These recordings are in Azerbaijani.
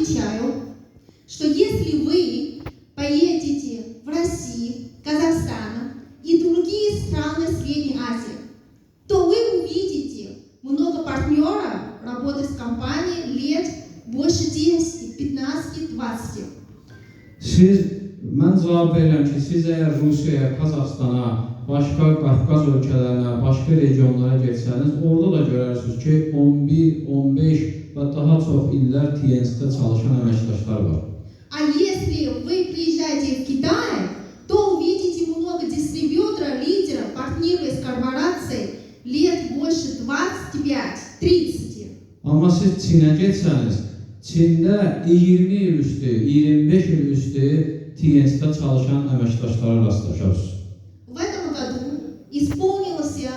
отмечаю, что если вы поедете в Россию, Казахстан и другие страны Средней Азии, то вы увидите много партнеров, работать с компанией лет больше 10, 15, 20. Mən cavab verirəm ki, siz əgər Rusiyaya, Qazaxstana, başqa Qafqaz ölkələrinə, başqa regionlara getsəniz, orada da görərsiniz ki, 11, 15 və daha çox illər TNS-də çalışan əməkdaşlar var. А если вы приезжаете в Китай, то увидите много дистрибьюторов, лидеров, партнеров из корпораций лет больше 25-30. Amma siz Çinə getsəniz, Çində 20 il üstü, 25 il üstü TNS-də çalışan əməkdaşlara rastlaşarsınız. В этом году исполнилось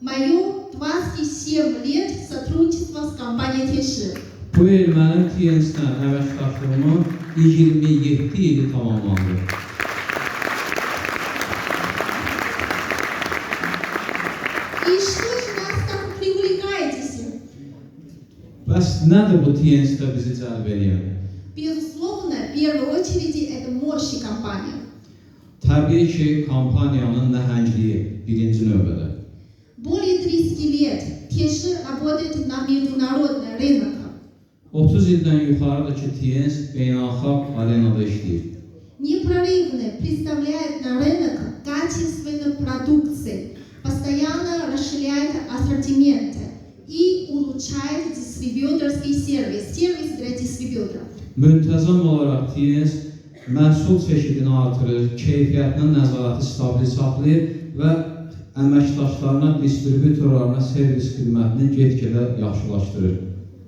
мое 27 лет сотрудничества с компанией Теши. Bu il mənim TNS-lə əməkdaşlığımın 27 ili tamamlandı. И что же нас так привлекаетесь? Bəs nədir bu TNS-də bizi cəlb edən? Безусловно, в первую очередь это мощь компании. Təbii ki, kampaniyanın nəhəngliyi birinci növbədə. Более 30 лет Теши работает на международный рынок. 30 ildən yuxarıdır ki, TNS beynəlxalq arenada işləyir. Непрерывно представляет на рынок качественной продукции, постоянно расширяет ассортименты и улучшает дистрибьюторский сервис для дистрибьюторов. Müntəzəm olaraq TNS məhsul çeşidini artırır, keyfiyyətinə nəzarəti stabil saxlayır və əməkdaşlarına, distribütorlarına servis xidmətini get-gedə yaxşılaşdırır.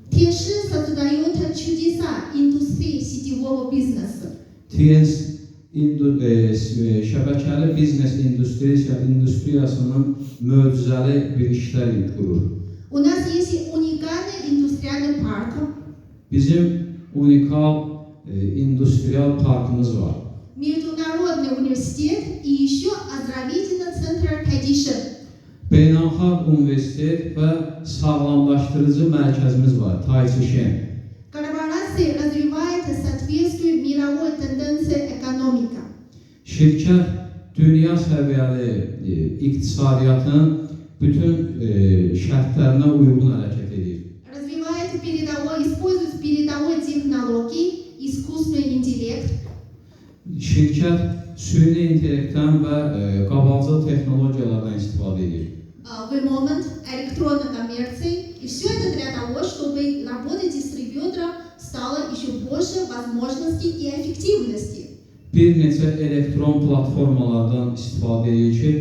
Теши создает чудеса индустрии сетевого бизнеса. TNS şəbəkəli biznes industriyasının möcüzəli bir işlər qurur. У нас есть уникальный индустриальный парк. Bizim unikal industrial parkımız var. Международный университет и еще оздоровительный центр Тайдиши. Beynəlxalq universitet və sağlamlaşdırıcı mərkəzimiz var, Tayçişen. Корпорация развивает соответствие мировой тенденции экономика. Şirkət dünya səviyyəli iqtisadiyyatın bütün şərtlərinə uyğun hərəkət edir. Развивает использует передовой технологии, искусственный интеллект. Şirkət süni intellektdən və qabalcıl texnologiyalardan istifadə edir. В момент электронной коммерции. И все это для того, чтобы работа дистрибьютора стала еще больше возможностей и эффективности. Bir neçə elektron platformalardan istifadə edir ki,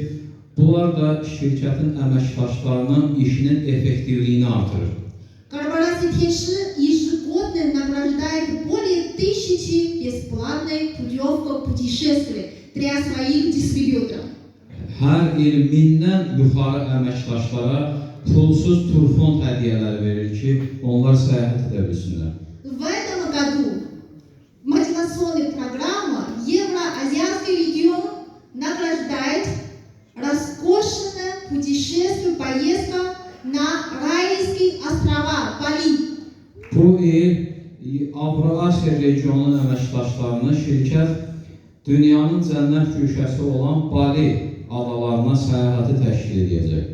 bunlar da şirkətin əməkdaşlarının işinin effektivliyini artırır. Корпорация Теши ежегодно награждает более 1000 бесплатной путевок путешествий для своих дистрибьюторов. Hər il 1000-dən yuxarı əməkdaşlara pulsuz turfond hədiyyələri verir ki, onlar səyahət edə bilsinlər. В этом году мотивационная программа Евроазиатский регион награждает роскошное путешествие, поездка на Райские острова, Бали. Bu il Avro-Asiya regionunun əməkdaşlarını şirkət dünyanın cənnət güşəsi olan Bali adalarına səyahəti təşkil edəcək.